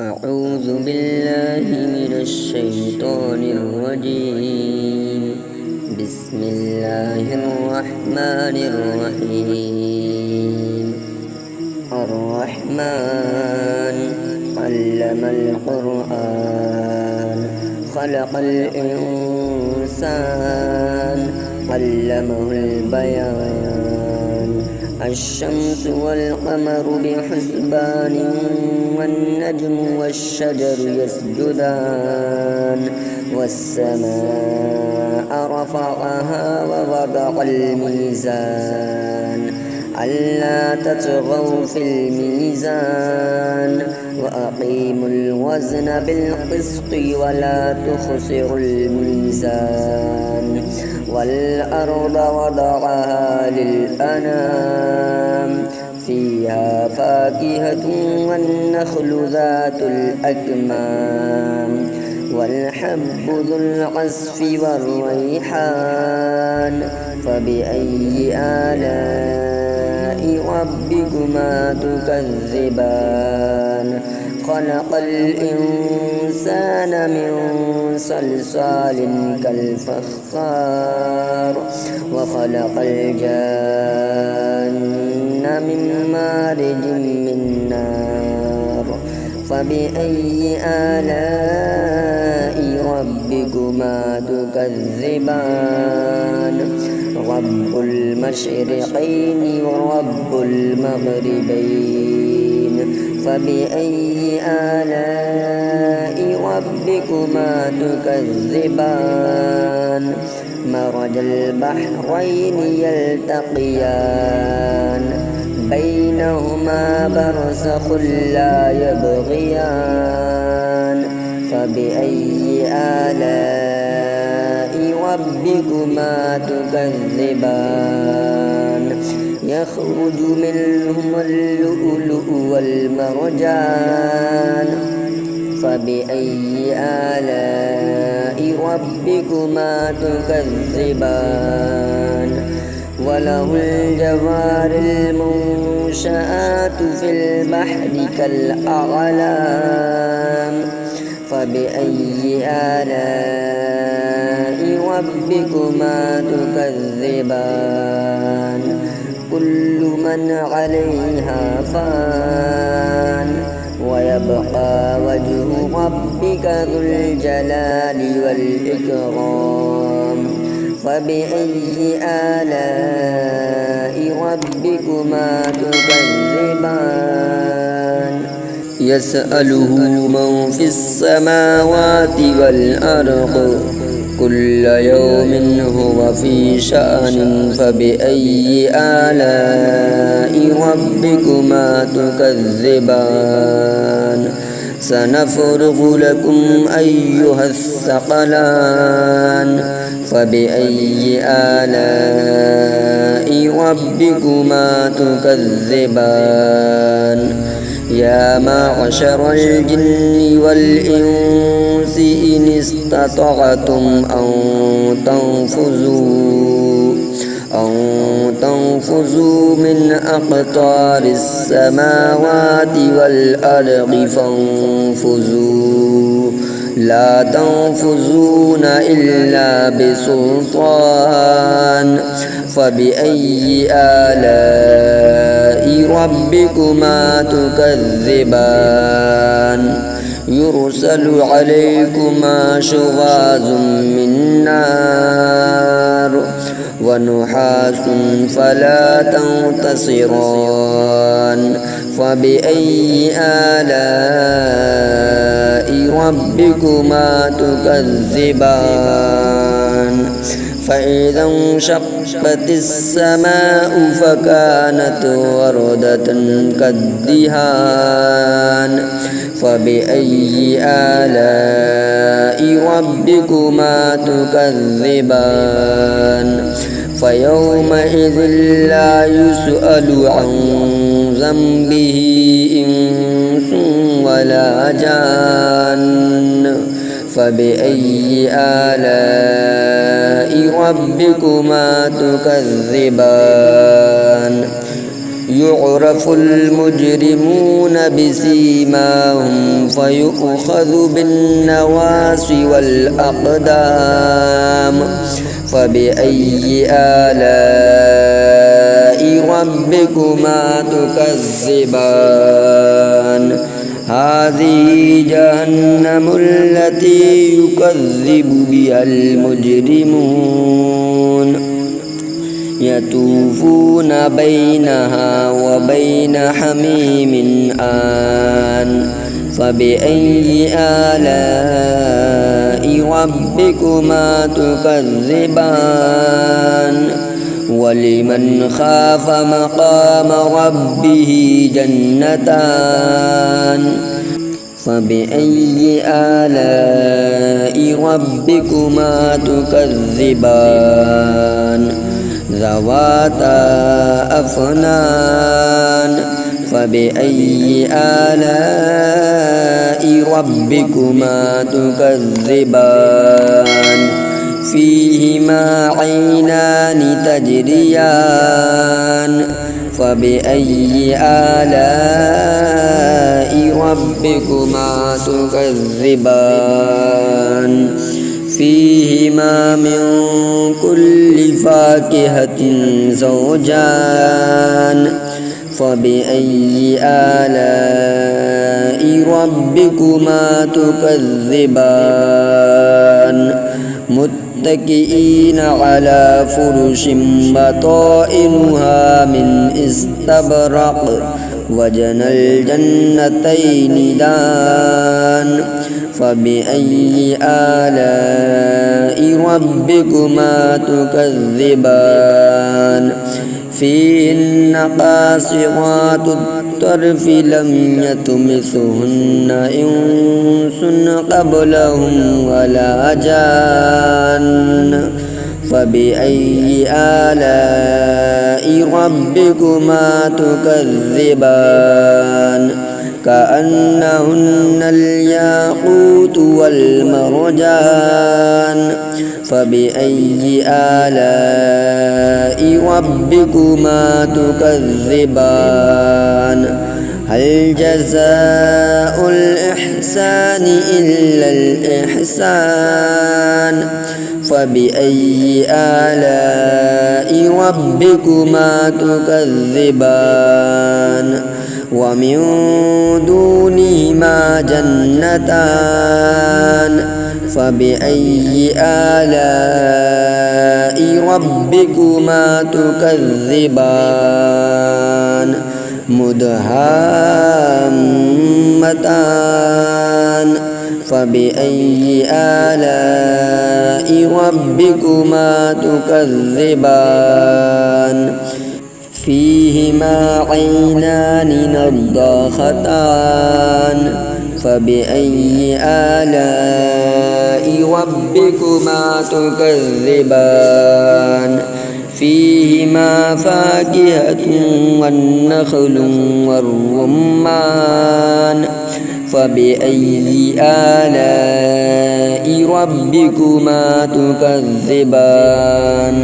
أعوذ بالله من الشيطان الرجيم. بسم الله الرحمن الرحيم. الرحمن علم القرآن خلق الإنسان علمه البيان. الشمس والقمر بحسبان والنجم والشجر يسجدان والسماء رفعها ووضع الميزان ألا تطغوا في الميزان وأقيموا الوزن بالقسط ولا تخسروا الميزان. والأرض وضعها للأنام فيها فاكهة والنخل ذات الأكمام والحب ذو العصف والريحان. فبأي آلاء ربكما تكذبان؟ خلق الإنسان من صلصال كالفخار وخلق الجان من مارج من نار. فبأي آلاء ربكما تكذبان؟ رب المشرقين ورب المغربين. فبأي آلاء ربكما تكذبان؟ مرج البحرين يلتقيان بينهما برزخ لا يبغيان. فبأي آلاء ربكما تكذبان؟ يخرج منهما اللؤلؤ والمرجان. فبأي آلاء ربكما تكذبان؟ وله الجوار المنشآت في البحر كالأعلام. فبأي آلاء ربكما تكذبان؟ كل من عليها فان ويبقى وجه ربك ذو الجلال والإكرام. فبأي آلاء ربكما تكذبان؟ يسأله من في السماوات والأرض كل يوم هو في شأن. فبأي آلاء ربكما تكذبان؟ سنفرغ لكم أيها الثقلان. فبأي آلاء ربكما تكذبان؟ يا معشر الجن والإنس إن استطعتم أن تنفذوا من أقطار السماوات والأرض فانفذوا لا تنفذون إلا بسلطان. فبأي آلاء ربكما تكذبان؟ يرسل عليكما شواظ من نار ونحاس فلا تنتصران. فبأي آلاء ربكما تكذبان؟ فإذا انشقت السماء فكانت وردة كالدهان. فبأي آلاء ربكما تكذبان؟ فيومئذ لا يسأل عن ذنبه إنس ولا جان. فبأي آلاء ربكما تكذبان؟ يعرف المجرمون بسيماهم فيؤخذ بالنواصي والأقدام فبأي آلاء ربكما تكذبان هذه جهنم التي يكذب بها المجرمون يطوفون بينها وبين حميم آن فبأي آلاء ربكما تكذبان ولمن خاف مقام ربه جنتان فبأي آلاء ربكما تكذبان ذواتا أفنان فبأي آلاء ربكما تكذبان فيهما عينان تجريان فبأي آلاء ربكما تكذبان فيهما من كل فاكهة زوجان فبأي آلاء ربكما تكذبان متكئين على فرش بطائنها من استبرق وجنى الجنتين دان فبأي آلاء ربكما تكذبان فيهن قاصرات الطرف لم يطمثهن إنس قبلهم ولا جان فبأي آلاء ربكما تكذبان كأنهن الياقوت والمرجان فبأي آلاء ربكما تكذبان هل جزاء الإحسان إلا الإحسان فبأي آلاء ربكما تكذبان ومن دونهما جنتان فبأي آلاء ربكما تكذبان مدهامتان فبأي آلاء ربكما تكذبان فيهما عينان نضاختان فبأي آلاء ربكما تكذبان فيهما فاكهة والنخل والرمان فبأي آلاء ربكما تكذبان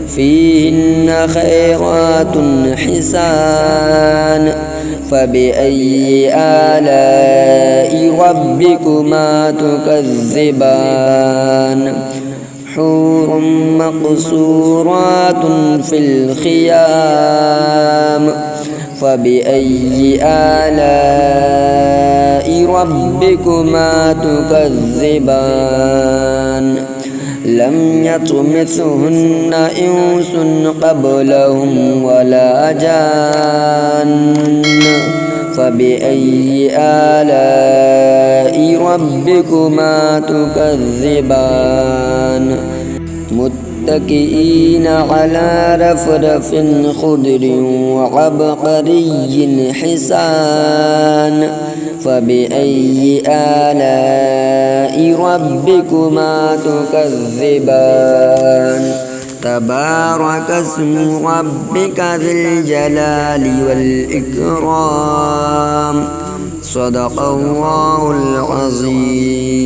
فيهن خيرات حسان فبأي آلاء ربكما تكذبان حور مقصورات في الخيام فبأي آلاء ربكما تكذبان لم يطمثهن إنس قبلهم ولا جان فبأي آلاء ربكما تكذبان متكئين على رفرف خضر وعبقري حسان فبأي آلاء ربكما تكذبان تبارك اسم ربك ذي الجلال والإكرام صدق الله العظيم.